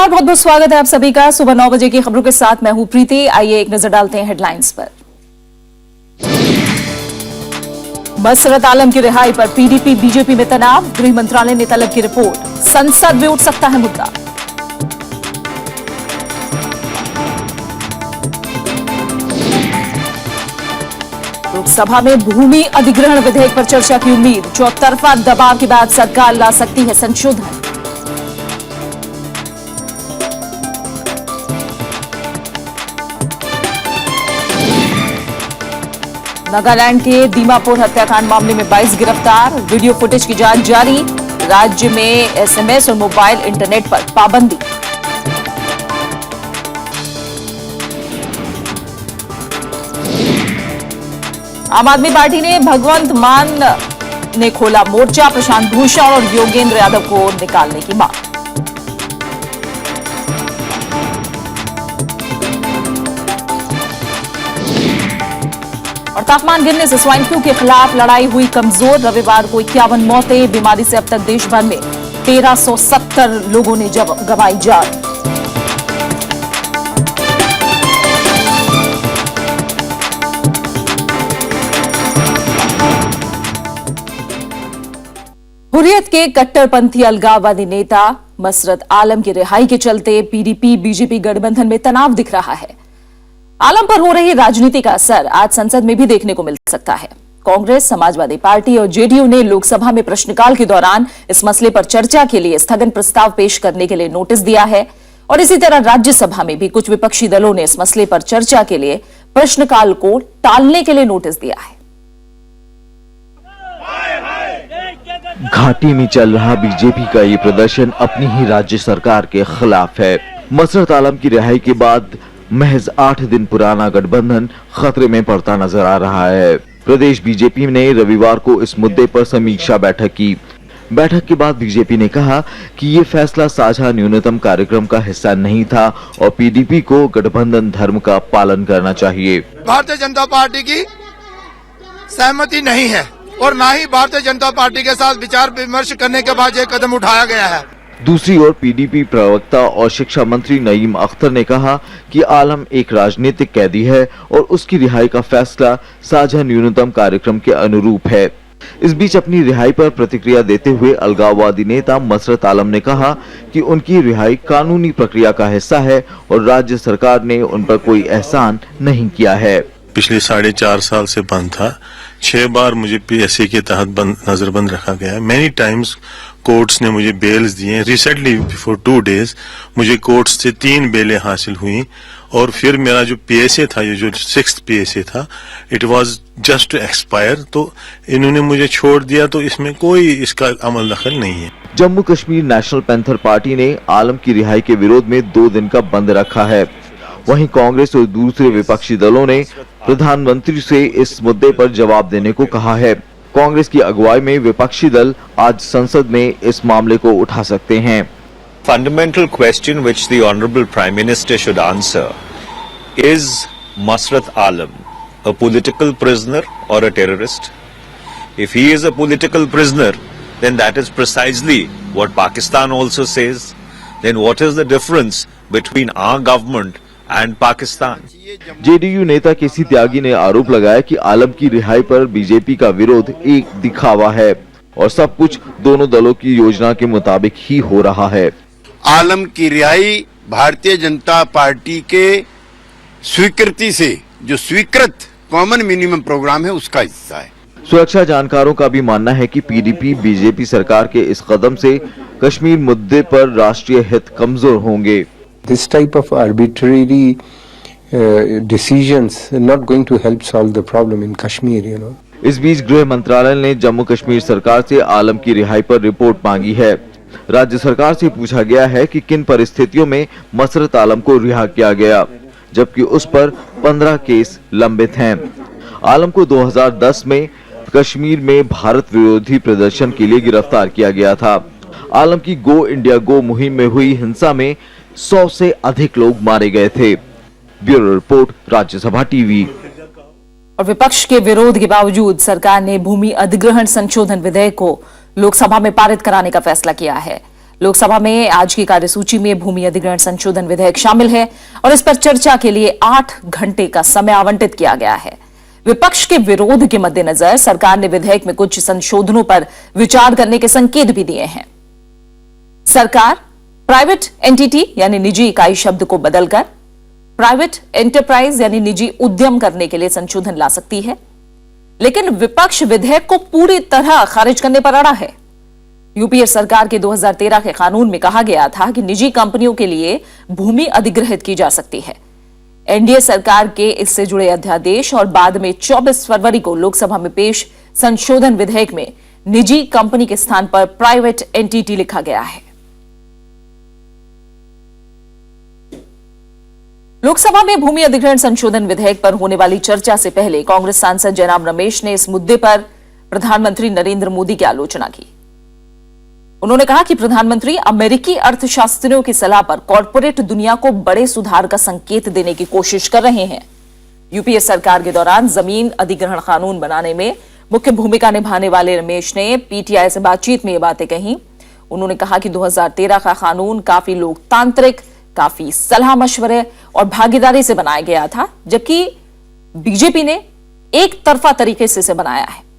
नमस्कार, बहुत बहुत स्वागत है आप सभी का सुबह 9 बजे की खबरों के साथ। मैं हूं प्रीति। आइए एक नजर डालते हैं हेडलाइंस पर। मसरत आलम की रिहाई पर पीडीपी बीजेपी में तनाव, गृह मंत्रालय ने तलब की रिपोर्ट। संसद में उठ सकता है मुद्दा। लोकसभा में भूमि अधिग्रहण विधेयक पर चर्चा की उम्मीद। चौतरफा दबाव के बाद सरकार ला सकती है संशोधन। नागालैंड के दीमापुर हत्याकांड मामले में 22 गिरफ्तार, वीडियो फुटेज की जांच जारी। राज्य में एसएमएस और मोबाइल इंटरनेट पर पाबंदी। आम आदमी पार्टी ने भगवंत मान ने खोला मोर्चा, प्रशांत भूषण और योगेंद्र यादव को निकालने की मांग। और तापमान गिरने से स्वाइन फ्लू के खिलाफ लड़ाई हुई कमजोर। रविवार को 51 मौतें, बीमारी से अब तक देश भर में 1370 लोगों ने गंवाई जान। हुर्रियत के कट्टरपंथी अलगाववादी नेता मसरत आलम की रिहाई के चलते पीडीपी बीजेपी गठबंधन में तनाव दिख रहा है। आलम पर हो रही राजनीति का असर आज संसद में भी देखने को मिल सकता है। कांग्रेस, समाजवादी पार्टी और जेडीयू ने लोकसभा में प्रश्नकाल के दौरान इस मसले पर चर्चा के लिए स्थगन प्रस्ताव पेश करने के लिए नोटिस दिया है और इसी तरह राज्यसभा में भी कुछ विपक्षी दलों ने इस मसले पर चर्चा के लिए प्रश्नकाल को टालने के लिए नोटिस दिया है। घाटी में चल रहा बीजेपी का ये प्रदर्शन अपनी ही राज्य सरकार के खिलाफ है। मसरत आलम की रिहाई के बाद महज 8 दिन पुराना गठबंधन खतरे में पड़ता नजर आ रहा है। प्रदेश बीजेपी ने रविवार को इस मुद्दे पर समीक्षा बैठक की। बैठक के बाद बीजेपी ने कहा कि ये फैसला साझा न्यूनतम कार्यक्रम का हिस्सा नहीं था और पीडीपी को गठबंधन धर्म का पालन करना चाहिए। भारतीय जनता पार्टी की सहमति नहीं है और न ही भारतीय जनता पार्टी के साथ विचार विमर्श करने के बाद ये कदम उठाया गया है। दूसरी ओर पीडीपी प्रवक्ता और शिक्षा मंत्री नईम अख्तर ने कहा कि आलम एक राजनीतिक कैदी है और उसकी रिहाई का फैसला साझा न्यूनतम कार्यक्रम के अनुरूप है। इस बीच अपनी रिहाई पर प्रतिक्रिया देते हुए अलगाववादी नेता मसरत आलम ने कहा कि उनकी रिहाई कानूनी प्रक्रिया का हिस्सा है और राज्य सरकार ने उन पर कोई एहसान नहीं किया है। पिछले 4.5 साल से बंद था। 6 बार मुझे पीएसए के तहत नजरबंद रखा गया। मेनी टाइम्स कोर्ट्स ने मुझे बेल्स दिए। रिसेंटली बिफोर 2 days मुझे कोर्ट्स से 3 बेलें हासिल हुई और फिर मेरा जो पीएसए था, ये जो 6th पीएसए था, it was just to expire. तो इन्होंने मुझे छोड़ दिया, तो इसमें कोई इसका अमल दखल नहीं है। Jammu Kashmir national panther party ने आलम की रिहाई के विरोध में 2 दिन का बंद रखा है। वहीं कांग्रेस और दूसरे विपक्षी दलों ने प्रधानमंत्री से इस मुद्दे पर जवाब देने को कहा है। कांग्रेस की अगुवाई में विपक्षी दल आज संसद में इस मामले को उठा सकते हैं। Fundamental question which the Honorable Prime Minister should answer is Masrat Alam a political prisoner or a terrorist? If he is a political prisoner, then that is precisely what Pakistan also says. Then what is the difference between our government and Pakistan? JDU नेता केसी त्यागी ने आरोप लगाया कि आलम की रिहाई पर BJP का विरोध एक दिखावा है और सब कुछ दोनों दलों की योजना के मुताबिक ही हो रहा है। आलम की रिहाई भारतीय जनता पार्टी के स्वीकृति से जो स्वीकृत कॉमन मिनिमम प्रोग्राम है उसका हिस्सा है। सुरक्षा जानकारों का भी मानना है कि पीडीपी बीजेपी सरकार के इस कदम से कश्मीर मुद्दे पर राष्ट्रीय हित कमजोर होंगे। This type of arbitrary decisions are not going to help solve the problem in Kashmir, you know. इस बीच गृह मंत्रालय ने जम्मू कश्मीर सरकार से आलम की रिहाई पर रिपोर्ट मांगी है। राज्य सरकार से पूछा गया है कि किन परिस्थितियों में मसरत आलम को रिहा किया गया, जबकि उस पर 15 केस लंबित हैं। आलम को 2010 में कश्मीर में भारत विरोधी प्रदर्शन के लिए गिरफ्तार किया गया था। आलम की गो इंडिया गो मुहिम में हुई हिंसा में 100 से अधिक लोग मारे गए थे। Bureau report, Rajya Sabha TV. और विपक्ष के विरोध के बावजूद सरकार ने भूमि अधिग्रहण संशोधन विधेयक को लोकसभा में पारित कराने का फैसला किया है। लोकसभा में आज की कार्यसूची में भूमि अधिग्रहण संशोधन विधेयक शामिल है और इस पर चर्चा के लिए 8 घंटे का समय आवंटित किया गया है। विपक्ष के विरोध के मद्देनजर सरकार ने विधेयक में कुछ संशोधनों पर विचार करने के संकेत भी दिए हैं। सरकार प्राइवेट एंटिटी यानी निजी इकाई शब्द को बदलकर प्राइवेट एंटरप्राइज यानी निजी उद्यम करने के लिए संशोधन ला सकती है, लेकिन विपक्ष विधेयक को पूरी तरह खारिज करने पर अड़ा है। यूपीए सरकार के 2013 के कानून में कहा गया था कि निजी कंपनियों के लिए भूमि अधिग्रहित की जा सकती है। एनडीए सरकार के इससे जुड़े अध्यादेश और बाद में 24 फरवरी को लोकसभा में पेश संशोधन विधेयक में निजी कंपनी के स्थान पर प्राइवेट एंटिटी लिखा गया है। लोकसभा में भूमि अधिग्रहण संशोधन विधेयक पर होने वाली चर्चा से पहले कांग्रेस सांसद जयराम रमेश ने इस मुद्दे पर प्रधानमंत्री नरेंद्र मोदी की आलोचना की। उन्होंने कहा कि प्रधानमंत्री अमेरिकी अर्थशास्त्रियों की सलाह पर कॉर्पोरेट दुनिया को बड़े सुधार का संकेत देने की कोशिश कर रहे हैं। यूपीए सरकार के दौरान जमीन अधिग्रहण कानून बनाने में मुख्य भूमिका निभाने वाले रमेश ने पीटीआई से बातचीत में ये बातें कही। उन्होंने कहा कि 2013 का कानून काफी लोकतांत्रिक, काफी सलाह मशवरे और भागीदारी से बनाया गया था, जबकि बीजेपी ने एक तरफा तरीके से इसे बनाया है।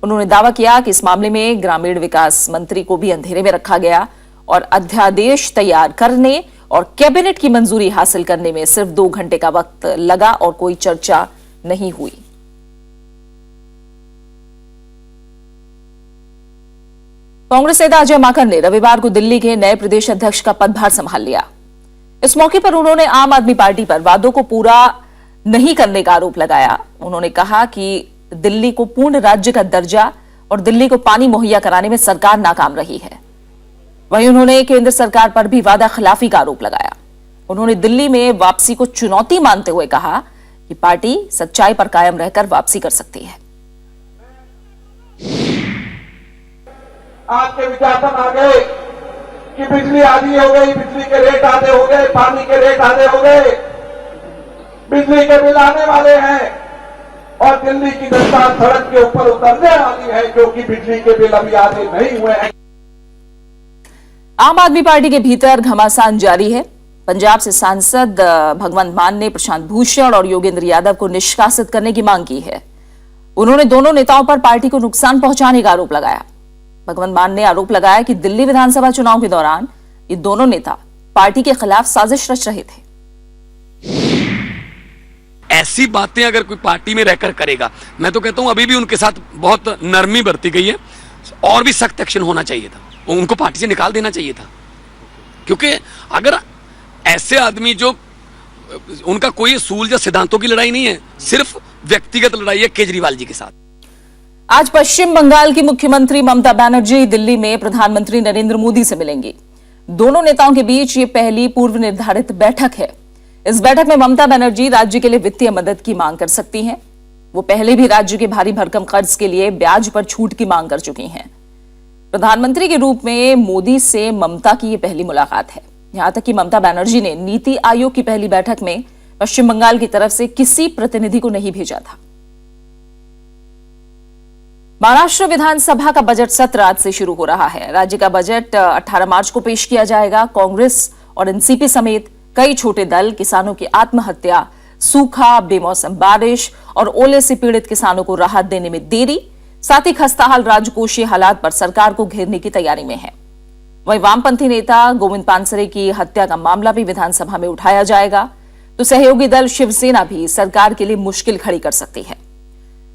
उन्होंने दावा किया कि इस मामले में ग्रामीण विकास मंत्री को भी अंधेरे में रखा गया और अध्यादेश तैयार करने और कैबिनेट की मंजूरी हासिल करने में सिर्फ 2 घंटे का वक्त लगा और कोई चर्चा नहीं हुई। कांग्रेस नेता अजय माकन ने रविवार को दिल्ली के नए प्रदेश अध्यक्ष का पदभार संभाल लिया। इस मौके पर उन्होंने आम आदमी पार्टी पर वादों को पूरा नहीं करने का आरोप लगाया। उन्होंने कहा कि दिल्ली को पूर्ण राज्य का दर्जा और दिल्ली को पानी मुहैया कराने में सरकार नाकाम रही है। वहीं उन्होंने केंद्र सरकार पर भी वादा खिलाफी का आरोप लगाया। उन्होंने दिल्ली में वापसी को चुनौती मानते हुए कहा कि पार्टी सच्चाई पर कायम रहकर वापसी कर सकती है। आपके विज्ञापन आ गए कि बिजली आधी हो गई, बिजली के रेट आधे हो गए, पानी के रेट आधे हो गए, बिजली के बिल आने वाले हैं और दिल्ली की जनता सड़क के ऊपर उतरने वाली है क्योंकि बिजली के बिल अभी आधे नहीं हुए हैं। आम आदमी पार्टी के भीतर घमासान जारी है। पंजाब से सांसद भगवंत मान ने प्रशांत भूषण और योगेंद्र यादव को निष्कासित करने की मांग की है। उन्होंने दोनों नेताओं पर पार्टी को नुकसान पहुंचाने का आरोप लगाया। भगवंत मान ने आरोप लगाया कि दिल्ली विधानसभा चुनाव के दौरान ये दोनों नेता पार्टी के खिलाफ साजिश रच रहे थे। ऐसी बातें अगर कोई पार्टी में रहकर करेगा, मैं तो कहता हूं अभी भी उनके साथ बहुत नरमी बरती गई है और भी सख्त एक्शन होना चाहिए था। उनको पार्टी से निकाल देना चाहिए था, क्योंकि अगर ऐसे आदमी जो उनका कोई असूल या सिद्धांतों की लड़ाई नहीं है, सिर्फ व्यक्तिगत लड़ाई है केजरीवाल जी के साथ। आज पश्चिम बंगाल की मुख्यमंत्री ममता बनर्जी दिल्ली में प्रधानमंत्री नरेंद्र मोदी से मिलेंगी। दोनों नेताओं के बीच ये पहली पूर्व निर्धारित बैठक है। इस बैठक में ममता बनर्जी राज्य के लिए वित्तीय मदद की मांग कर सकती हैं। वो पहले भी राज्य के भारी भरकम कर्ज के लिए ब्याज पर छूट की मांग कर चुकी हैं। प्रधानमंत्री के रूप में मोदी से ममता की ये पहली मुलाकात है। यहां तक कि ममता बनर्जी ने नीति आयोग की पहली बैठक में पश्चिम बंगाल की तरफ से किसी प्रतिनिधि को नहीं भेजा था। महाराष्ट्र विधानसभा का बजट सत्र आज से शुरू हो रहा है। राज्य का बजट 18 मार्च को पेश किया जाएगा। कांग्रेस और एनसीपी समेत कई छोटे दल किसानों की आत्महत्या, सूखा, बेमौसम बारिश और ओले से पीड़ित किसानों को राहत देने में देरी, साथ ही खस्ताहाल राजकोषीय हालात पर सरकार को घेरने की तैयारी में है। वहीं वामपंथी नेता गोविंद पानसरे की हत्या का मामला भी विधानसभा में उठाया जाएगा, तो सहयोगी दल शिवसेना भी सरकार के लिए मुश्किल खड़ी कर सकती है।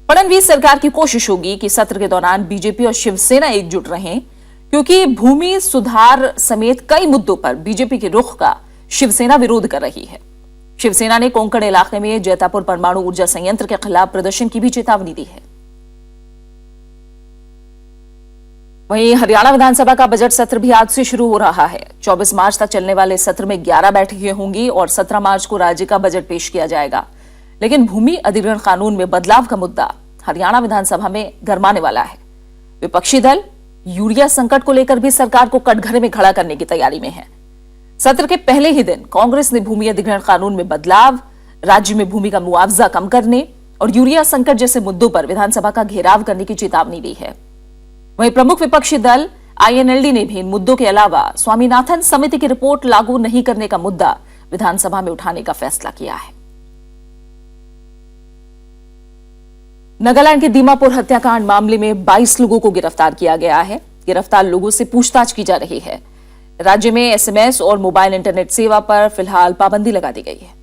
फडणवीस सरकार की कोशिश होगी कि सत्र के दौरान बीजेपी और शिवसेना एकजुट रहें, क्योंकि भूमि सुधार समेत कई मुद्दों पर बीजेपी के रुख का शिवसेना विरोध कर रही है। शिवसेना ने कोंकण इलाके में जैतापुर परमाणु ऊर्जा संयंत्र के खिलाफ प्रदर्शन की भी चेतावनी दी है। वहीं हरियाणा विधानसभा का बजट सत्र भी आज से शुरू हो रहा है। 24 मार्च तक चलने वाले सत्र में 11 बैठकें होंगी और 17 मार्च को राज्य का बजट पेश किया जाएगा। लेकिन भूमि अधिग्रहण कानून में बदलाव का मुद्दा हरियाणा विधानसभा में गरमाने वाला है। विपक्षी दल यूरिया संकट को लेकर भी सरकार को कटघरे में खड़ा करने की तैयारी में है। सत्र के पहले ही दिन कांग्रेस ने भूमि अधिग्रहण कानून में बदलाव, राज्य में भूमि का मुआवजा कम करने और यूरिया संकट जैसे मुद्दों पर विधानसभा का घेराव करने की चेतावनी दी है। वहीं प्रमुख विपक्षी दल आईएनएलडी ने भी इन मुद्दों के अलावा स्वामीनाथन समिति की रिपोर्ट लागू नहीं करने का मुद्दा विधानसभा में उठाने का फैसला किया है। नागालैंड के दीमापुर हत्याकांड मामले में 22 लोगों को गिरफ्तार किया गया है। गिरफ्तार लोगों से पूछताछ की जा रही है। राज्य में एसएमएस और मोबाइल इंटरनेट सेवा पर फिलहाल पाबंदी लगा दी गई है।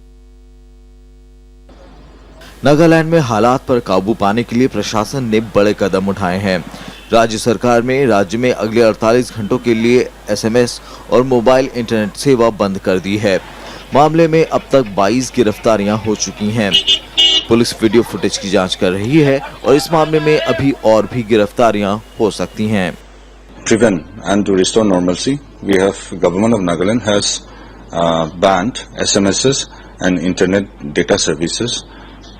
नागालैंड में हालात पर काबू पाने के लिए प्रशासन ने बड़े कदम उठाए हैं। राज्य सरकार में राज्य में अगले 48 घंटों के लिए एसएमएस और मोबाइल इंटरनेट सेवा बंद कर दी है। मामले में अब तक 22 गिरफ्तारियां हो चुकी हैं। पुलिस वीडियो फुटेज की जांच कर रही है और इस मामले में अभी और भी गिरफ्तारियां हो सकती हैं। Driven and to restore normalcy, we have government of Nagaland has banned SMSs and internet data services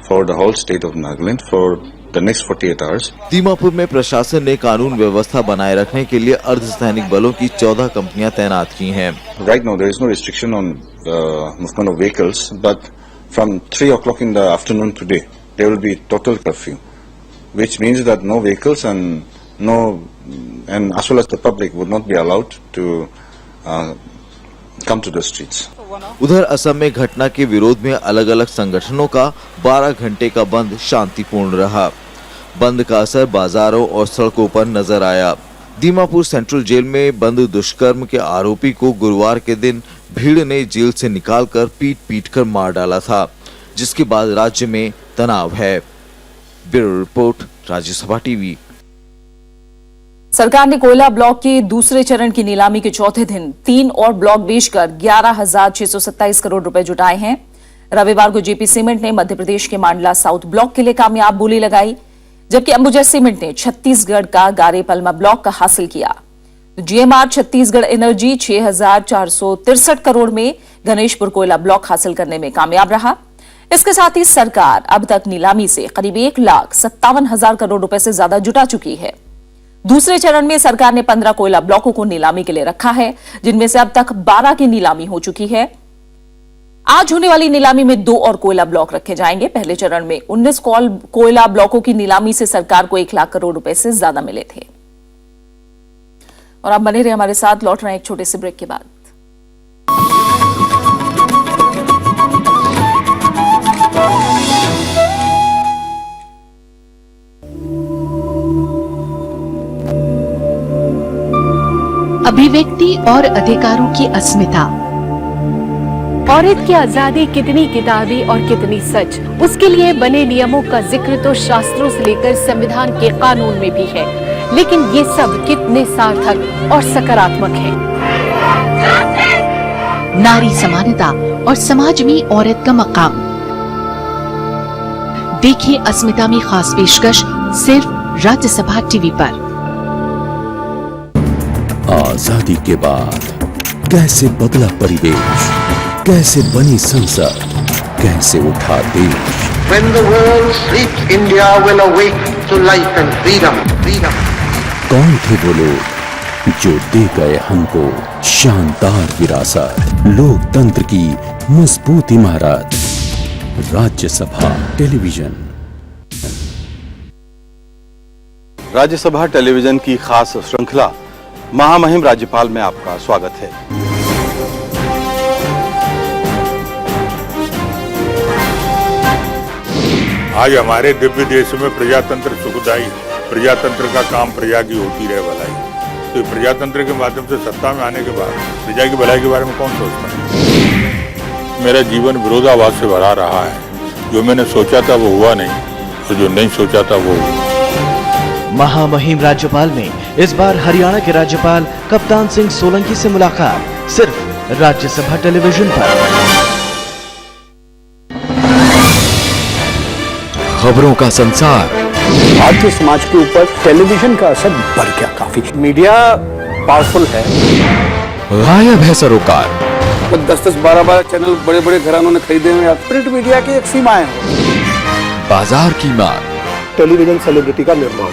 for the whole state of Nagaland for the next 48 hours. Dimapur में प्रशासन ने कानून व्यवस्था बनाए रखने के लिए अर्धसैनिक बलों की 14 कंपनियां तैनात की हैं। Right now there is no restriction on movement of vehicles, but from 3 o'clock in the afternoon today there will be total curfew, which means that no vehicles and as well as the public would not be allowed to come to the streets. उधर असम में घटना के विरोध में अलग अलग संगठनों का 12 घंटे का बंद शांतिपूर्ण रहा। बंद का असर बाजारों और सड़कों पर नजर आया। दीमापुर सेंट्रल जेल में बंद दुष्कर्म के आरोपी को गुरुवार के दिन भीड़ ने जेल से निकालकर पीट कर मार डाला था, जिसके बाद राज्य में तनाव है। Bureau report, Rajya Sabha TV. सरकार ने कोयला ब्लॉक के दूसरे चरण की नीलामी के चौथे दिन 3 और ब्लॉक बेचकर 11,627 करोड़ रुपए जुटाए हैं। रविवार को जेपी सीमेंट ने मध्य प्रदेश के मांडला साउथ ब्लॉक के लिए कामयाब बोली लगाई, जबकि अंबुजा सीमेंट ने छत्तीसगढ़ का गारे पलमा ब्लॉक का हासिल किया। जीएमआर छत्तीसगढ़ एनर्जी 6,463 करोड़ में गणेशपुर कोयला ब्लॉक हासिल करने में कामयाब रहा। इसके साथ ही सरकार अब तक नीलामी से करीब 1,57,000 करोड़ रुपए से ज्यादा जुटा चुकी है। दूसरे चरण में सरकार ने 15 कोयला ब्लॉकों को नीलामी के लिए रखा है, जिनमें से अब तक 12 की नीलामी हो चुकी है। आज होने वाली नीलामी में 2 और कोयला ब्लॉक रखे जाएंगे। पहले चरण में 19 कोयला ब्लॉकों की नीलामी से सरकार को 1 लाख करोड़ रुपए से ज्यादा मिले थे। और आप बने रहे हमारे साथ, लौट रहे हैं एक छोटे से ब्रेक के बाद। अभिव्यक्ति और अधिकारों की अस्मिता, औरत की आजादी कितनी किताबी और कितनी सच, उसके लिए बने नियमों का जिक्र तो शास्त्रों से लेकर संविधान के कानून में भी है, लेकिन ये सब कितने सार्थक और सकारात्मक है। नारी समानता और समाज में औरत का मकाम। देखिए अस्मिता में खास पेशकश सिर्फ राज्यसभा टीवी पर। आजादी के बाद कैसे बदला परिवेश, कैसे बनी संसद, कैसे उठा देश। When the world sleeps, India will awake to life and freedom. कौन थे वो लोग जो दे गए हमको शानदार विरासत, लोकतंत्र की मजबूत इमारत। राज्यसभा टेलीविजन। राज्यसभा टेलीविजन की खास श्रृंखला महामहिम राज्यपाल में आपका स्वागत है। आज हमारे दिव्य देश में प्रजातंत्र सुखदायी, प्रजातंत्र का काम प्रजा की होती रहे भलाई। तो प्रजातंत्र के माध्यम से सत्ता में आने के बाद प्रजा की भलाई के बारे में कौन सोचता है। मेरा जीवन विरोधाभास से भरा रहा है। जो मैंने सोचा था वो हुआ नहीं, और जो नहीं सोचा था वो हुआ। महामहिम राज्यपाल में इस बार हरियाणा के राज्यपाल कप्तान सिंह सोलंकी से मुलाकात, सिर्फ राज्यसभा टेलीविजन पर। खबरों का संसार। भारतीय समाज के ऊपर टेलीविजन का असर बढ़ गया काफी। मीडिया पावरफुल है। गायब है सरोकार। 10-10, 12-12 चैनल बड़े बड़े घरानों ने खरीदे हुए। प्रिंट मीडिया की एक सीमाएं हैं। बाजार की मांग। टेलीविजन सेलिब्रिटी का निर्माण।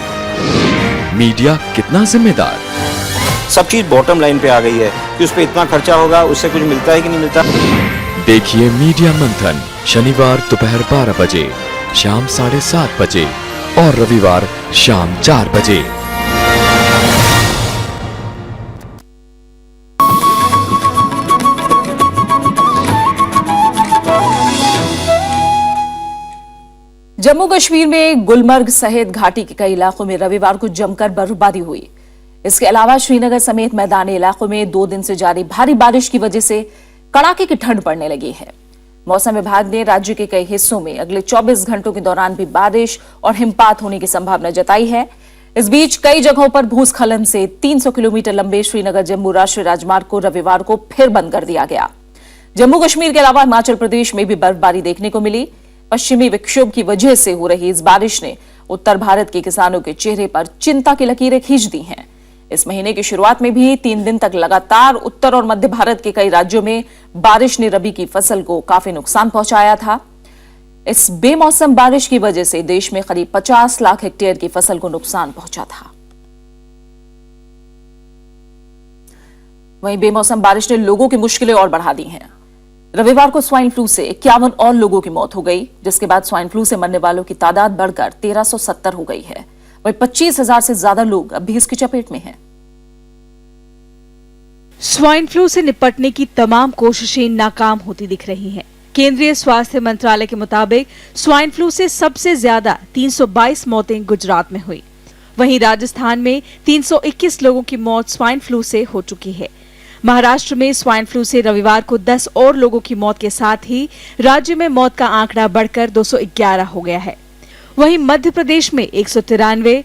मीडिया कितना जिम्मेदार। सब चीज बॉटम लाइन पे आ गई है कि उस पे इतना खर्चा होगा, उससे कुछ मिलता है कि नहीं मिलता। देखिए मीडिया मंथन शनिवार दोपहर 12 बजे, शाम 7:30 बजे और रविवार शाम 4 बजे। कश्मीर में गुलमर्ग सहित घाटी के कई इलाकों में रविवार को जमकर बर्फबारी हुई। इसके अलावा श्रीनगर समेत मैदानी इलाकों में 2 दिन से जारी भारी बारिश की वजह से कड़ाके की ठंड पड़ने लगी है। मौसम विभाग ने राज्य के कई हिस्सों में अगले 24 घंटों के दौरान भी बारिश और हिमपात होने की संभावना जताई है। इस बीच कई जगहों पर भूस्खलन से 300 किलोमीटर लंबे श्रीनगर जम्मू राष्ट्रीय राजमार्ग को रविवार को फिर बंद कर दिया गया। जम्मू कश्मीर के अलावा हिमाचल प्रदेश में भी बर्फबारी देखने को मिली। पश्चिमी विक्षोभ की वजह से हो रही इस बारिश ने उत्तर भारत के किसानों के चेहरे पर चिंता की लकीरें खींच दी हैं। इस महीने की शुरुआत में भी 3 दिन तक लगातार उत्तर और मध्य भारत के कई राज्यों में बारिश ने रबी की फसल को काफी नुकसान पहुंचाया था। इस बेमौसम बारिश की वजह से देश में करीब 50 लाख हेक्टेयर की फसल को नुकसान पहुंचा था। वहीं बेमौसम बारिश ने लोगों की मुश्किलें और बढ़ा दी हैं। रविवार को स्वाइन फ्लू से 51 और लोगों की मौत हो गई, जिसके बाद स्वाइन फ्लू से मरने वालों की तादाद बढ़कर 1370 हो गई है। वहीं 25,000 से ज्यादा लोग अब भी इसकी चपेट में हैं। स्वाइन फ्लू से निपटने की तमाम कोशिशें नाकाम होती दिख रही हैं। केंद्रीय स्वास्थ्य मंत्रालय के मुताबिक स्वाइन फ्लू से सबसे ज्यादा 322 मौतें गुजरात में हुई। वहीं राजस्थान में 321 लोगों की मौत स्वाइन फ्लू से हो चुकी है। महाराष्ट्र में स्वाइन फ्लू से रविवार को 10 और लोगों की मौत के साथ ही राज्य में मौत का आंकड़ा बढ़कर 211 हो गया है। वहीं मध्य प्रदेश में 193,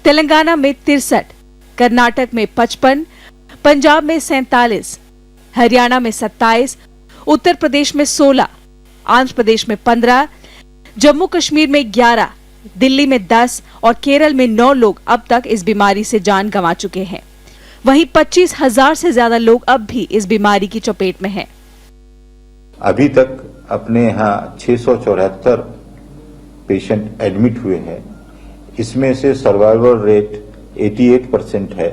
तेलंगाना में 63, कर्नाटक में 55, पंजाब में 47, हरियाणा में 27, उत्तर प्रदेश में 16, आंध्र प्रदेश में 15, जम्मू कश्मीर में 11, दिल्ली में 10 और केरल में 9 लोग अब तक इस बीमारी से जान गंवा चुके हैं। वहीं 25,000 से ज्यादा लोग अब भी इस बीमारी की चपेट में हैं। अभी तक अपने यहाँ 674 पेशेंट एडमिट हुए हैं। इसमें से सर्वाइवल रेट 88% है।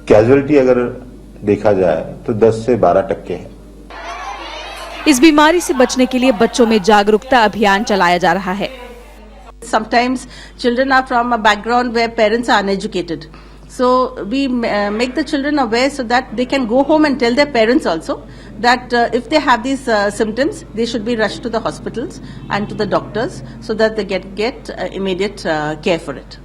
कैजुअलिटी अगर देखा जाए तो 10 से 12% है। इस बीमारी से बचने के लिए बच्चों में जागरूकता अभियान चलाया जा रहा है। Sometimes children are from a background where parents are uneducated. So we make the children aware so that they can go home and tell their parents also that if they have these symptoms, they should be rushed to the hospitals and to the doctors so that they get immediate care for it.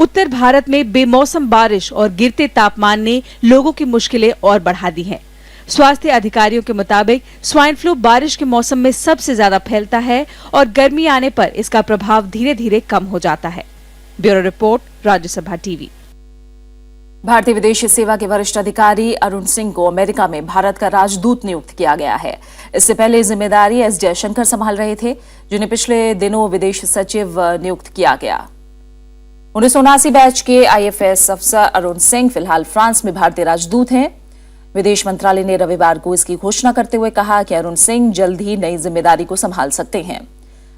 उत्तर भारत में बेमौसम बारिश और गिरते तापमान ने लोगों की मुश्किलें और बढ़ा दी हैं। स्वास्थ्य अधिकारियों के मुताबिक स्वाइन फ्लू बारिश के मौसम में सबसे ज्यादा फैलता है और गर्मी आने पर इसका प्रभाव धीरे धीरे कम हो जाता है। Bureau report, Rajya Sabha TV. भारतीय विदेश सेवा के वरिष्ठ अधिकारी अरुण सिंह को अमेरिका में भारत का राजदूत नियुक्त किया गया है। इससे पहले जिम्मेदारी एस जयशंकर संभाल रहे थे, जिन्हें पिछले दिनों विदेश सचिव नियुक्त किया गया। 1979 बैच के IFS अफसर अरुण सिंह फिलहाल फ्रांस में भारतीय राजदूत हैं। विदेश मंत्रालय ने रविवार को इसकी घोषणा करते हुए कहा कि अरुण सिंह जल्द ही नई जिम्मेदारी को संभाल सकते हैं।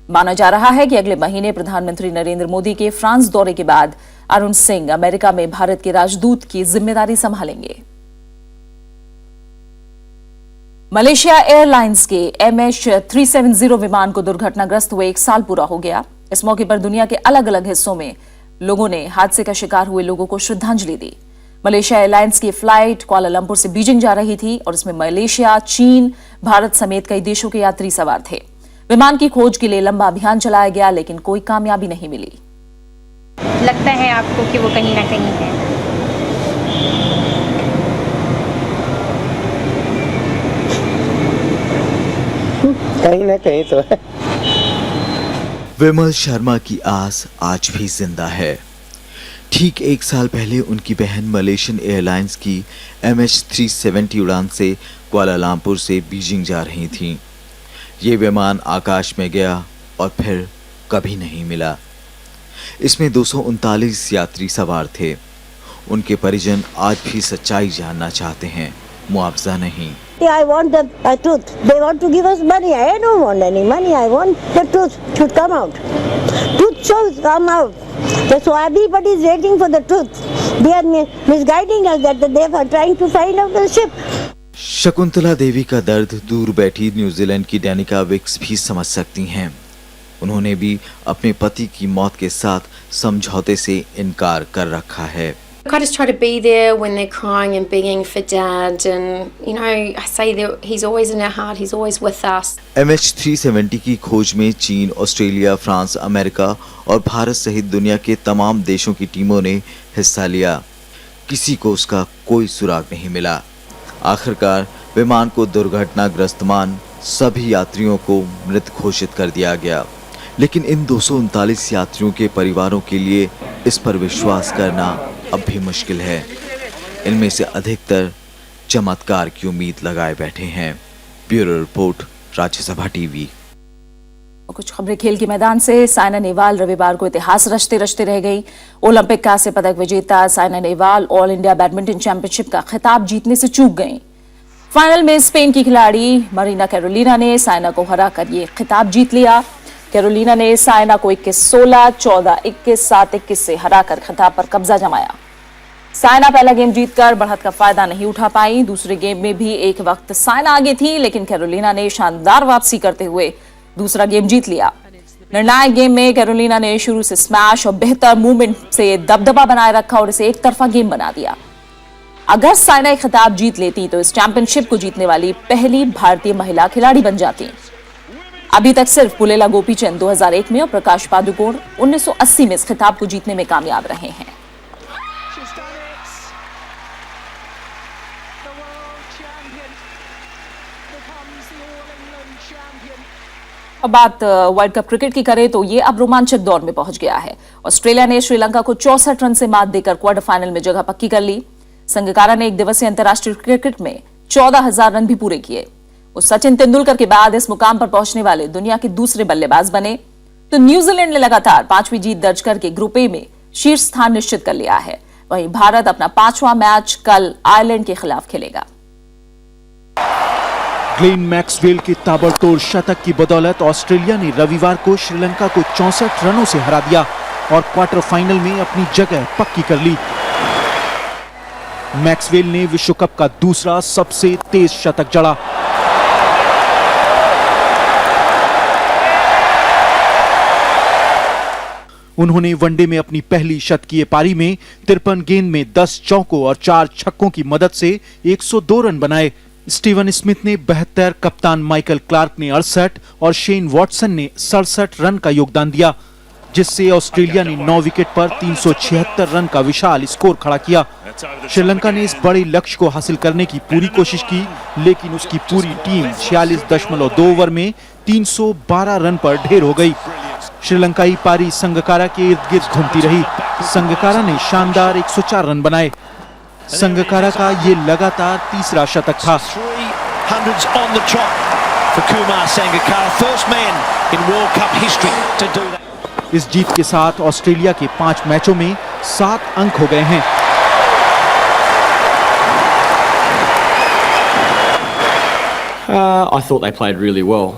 माना जा रहा है कि अगले महीने प्रधानमंत्री नरेंद्र मोदी के फ्रांस दौरे के बाद अरुण सिंह अमेरिका में भारत के राजदूत की जिम्मेदारी संभालेंगे। मलेशिया एयरलाइंस के MH370 विमान को दुर्घटनाग्रस्त हुए 1 साल पूरा हो गया। इस मौके पर दुनिया के अलग अलग हिस्सों में लोगों ने हादसे का शिकार हुए लोगों को श्रद्धांजलि दी। मलेशिया एयरलाइंस की फ्लाइट कुआलालंपुर से बीजिंग जा रही थी और इसमें मलेशिया, चीन, भारत समेत कई देशों के यात्री सवार थे। विमान की खोज के लिए लंबा अभियान चलाया गया, लेकिन कोई कामयाबी नहीं मिली। लगता है आपको कि वो कहीं ना कहीं है? कहीं ना कहीं तो है। विमल शर्मा की आस आज भी जिंदा है। ठीक 1 साल पहले उनकी बहन मलेशियन एयरलाइंस की MH370 उड़ान से कुआलालंपुर से बीजिंग जा रही थी। ये विमान आकाश में गया और फिर कभी नहीं मिला। इसमें 239 यात्री सवार थे। उनके परिजन आज भी सच्चाई जानना चाहते हैं, मुआवजा नहीं। I want the truth. They want to give us money. I don't want any money. I want the truth should come out. Truth should come out. So everybody is waiting for the truth. They are misguiding us that they are trying to find out the ship. Shakuntala Devi का दर्द दूर बैठी New Zealand की डेनिका Vicks भी समझ सकती हैं। उन्होंने भी अपने पति की मौत के साथ समझौते से इनकार कर रखा है। I just try to be there when they're crying and begging for dad, and I say that he's always in our heart, he's always with us. MH370 की खोज में चीन, ऑस्ट्रेलिया, फ्रांस, अमेरिका और भारत सहित दुनिया के तमाम देशों की टीमों ने हिस्सा लिया। किसी को उसका कोई सुराग नहीं मिला। आखिरकार विमान को दुर्घटनाग्रस्त मान सभी यात्रियों को मृत घोषित कर दिया गया। लेकिन इन 239 यात्रियों के परिवारों के लिए इस पर विश्वास करना अब भी मुश्किल है। इनमें से अधिकतर चमत्कार की उम्मीद लगाए बैठे हैं। Bureau report, Rajya Sabha TV. कुछ खबरें खेल के मैदान से। साइना नेहवाल रविवार को इतिहास रचते रचते रह गई। ओलंपिक कांस्य पदक विजेता Saina Nehwal all India badminton championship का खिताब जीतने से चूक गईं। फाइनल में स्पेन की खिलाड़ी मरीना कैरोलिना ने साइना को हराकर ये खिताब जीत लिया। कैरोलिना ने साइना को 21-16, 14-21, 7-21 से हराकर खिताब पर कब्जा जमाया। साइना पहला गेम जीतकर बढ़त का फायदा नहीं उठा पाई। दूसरे गेम में भी एक वक्त साइना आगे थी, लेकिन कैरोलिना ने शानदार वापसी करते हुए दूसरा गेम जीत लिया। निर्णायक गेम में कैरोलिना ने शुरू से स्मैश और बेहतर मूवमेंट से दबदबा बनाए रखा और इसे एक तरफा गेम बना दिया। अगर साइना एक खिताब जीत लेती तो इस चैंपियनशिप को जीतने वाली पहली भारतीय महिला खिलाड़ी बन जाती। अभी तक सिर्फ पुलेला गोपीचंद 2001 में और प्रकाश पादुकोण 1980 में इस खिताब को जीतने में कामयाब रहे हैं। अब बात वर्ल्ड कप क्रिकेट की करें तो ये अब रोमांचक दौर में पहुंच गया है। ऑस्ट्रेलिया ने श्रीलंका को 64 रन से मात देकर क्वार्टर फाइनल में जगह पक्की कर ली। संगकारा ने एक दिवसीय अंतर्राष्ट्रीय क्रिकेट में 14,000 रन भी पूरे किए। वो सचिन तेंदुलकर के बाद इस मुकाम पर पहुंचने वाले दुनिया के दूसरे बल्लेबाज बने। तो न्यूजीलैंड ने लगातार 5वीं जीत दर्ज करके ग्रुप ए में शीर्ष स्थान निश्चित कर लिया है। वहीं भारत अपना 5वां मैच कल आयरलैंड के खिलाफ खेलेगा। ग्लेन मैक्सवेल के ताबड़तोड़ शतक की बदौलत ऑस्ट्रेलिया ने रविवार को श्रीलंका को 64 रनों से हरा दिया और क्वार्टर फाइनल में अपनी जगह पक्की कर ली। मैक्सवेल ने विश्व कप का दूसरा सबसे तेज शतक जड़ा। उन्होंने वनडे में अपनी पहली शतकीय पारी में 53 गेंद में 10 चौकों और 4 छक्कों की मदद से 102 रन बनाए। स्टीवन स्मिथ ने 72, कप्तान माइकल क्लार्क ने 68 और शेन वॉटसन ने 67 रन का योगदान दिया, जिससे ऑस्ट्रेलिया ने 9 विकेट पर 376 रन का विशाल स्कोर खड़ा किया। श्रीलंका ने इस बड़े लक्ष्य को हासिल करने की पूरी कोशिश की, लेकिन उसकी पूरी टीम 46.2 ओवर में 312 रन पर ढेर हो गई। श्रीलंकाई पारी संगकारा के इर्द गिर्द घूमती रही। संगकारा ने शानदार 104 रन बनाए। संगकारा का ये लगातार तीसरा शतक था। इस जीत के साथ ऑस्ट्रेलिया के 5 मैचों में 7 अंक हो गए हैं। I thought they played really well.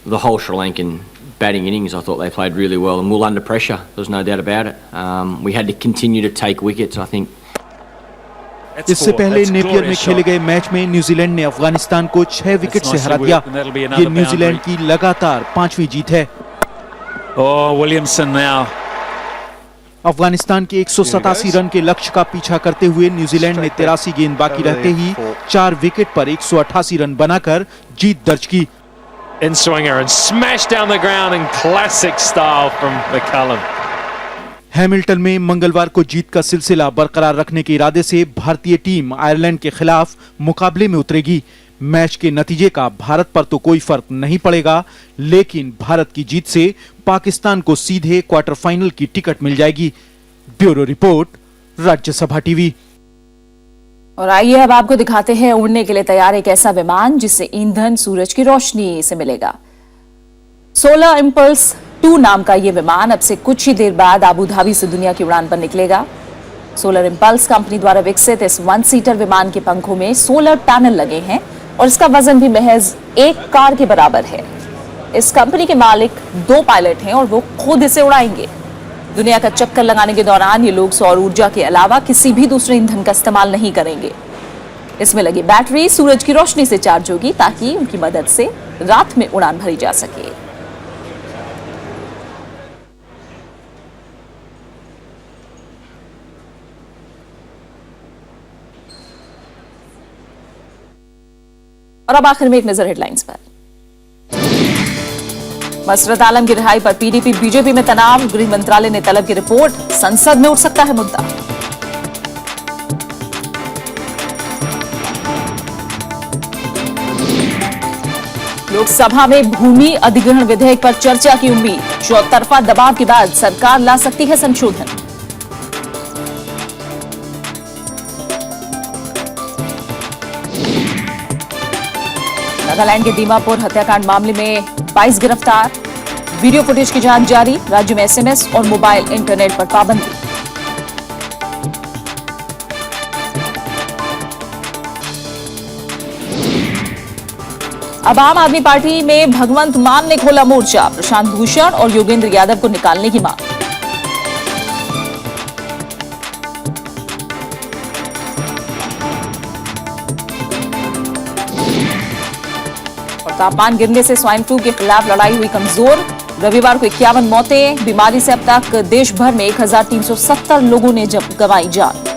The whole Sri Lankan batting innings, I thought they played really well and well under pressure. There's no doubt about it. We had to continue to take wickets, I think. इससे पहले Napier में खेले गए match में New Zealand ने अफगानिस्तान को 6 wicket से हरा दिया। ये न्यूजीलैंड की लगातार 5वीं जीत है। अफगानिस्तान के 187 रन के लक्ष्य का पीछा करते हुए न्यूजीलैंड ने 83 गेंद बाकी रहते ही 4 विकेट पर 188 रन बनाकर जीत दर्ज की। हैमिल्टन में मंगलवार को जीत का सिलसिला बरकरार रखने के इरादे से भारतीय टीम आयरलैंड के खिलाफ मुकाबले में उतरेगी। मैच के नतीजे का भारत पर तो कोई फर्क नहीं पड़ेगा, लेकिन भारत की जीत से पाकिस्तान को सीधे क्वार्टर फाइनल की टिकट मिल जाएगी। Bureau report, Rajya Sabha TV. और आइए अब आपको दिखाते हैं उड़ने के लिए तैयार एक ऐसा विमान जिससे ईंधन सूरज की रोशनी से मिलेगा। सोलर इंपल्स 2 नाम का यह विमान अब से कुछ ही देर बाद आबू धाबी से दुनिया की उड़ान पर निकलेगा। सोलर इंपल्स कंपनी द्वारा विकसित इस 1 सीटर विमान के पंखों में सोलर पैनल लगे हैं और इसका वजन भी महज एक कार के बराबर है। इस कंपनी के मालिक 2 पायलट हैं और वो खुद इसे उड़ाएंगे। दुनिया का चक्कर लगाने के दौरान ये लोग सौर ऊर्जा के अलावा किसी भी दूसरे ईंधन का इस्तेमाल नहीं करेंगे। इसमें लगी बैटरी सूरज की रोशनी से चार्ज होगी ताकि उनकी मदद से रात में उड़ान भरी जा सके। और अब आखिर में एक नजर हेडलाइंस पर। मसरत आलम की रिहाई पर पीडीपी बीजेपी में तनाव, गृह मंत्रालय ने तलब की रिपोर्ट, संसद में उठ सकता है मुद्दा। लोकसभा में भूमि अधिग्रहण विधेयक पर चर्चा की उम्मीद, चौतरफा दबाव के बाद सरकार ला सकती है संशोधन। नागालैंड के दीमापुर हत्याकांड मामले में 22 गिरफ्तार, वीडियो फुटेज की जांच जारी, राज्य में एसएमएस और मोबाइल इंटरनेट पर पाबंदी। अब आम आदमी पार्टी में भगवंत मान ने खोला मोर्चा, प्रशांत भूषण और योगेंद्र यादव को निकालने की मांग। और तापमान गिरने से स्वाइन फ्लू के खिलाफ लड़ाई हुई कमजोर, रविवार को 51 मौतें, बीमारी से अब तक देश भर में 1370 लोगों ने गंवाई जान।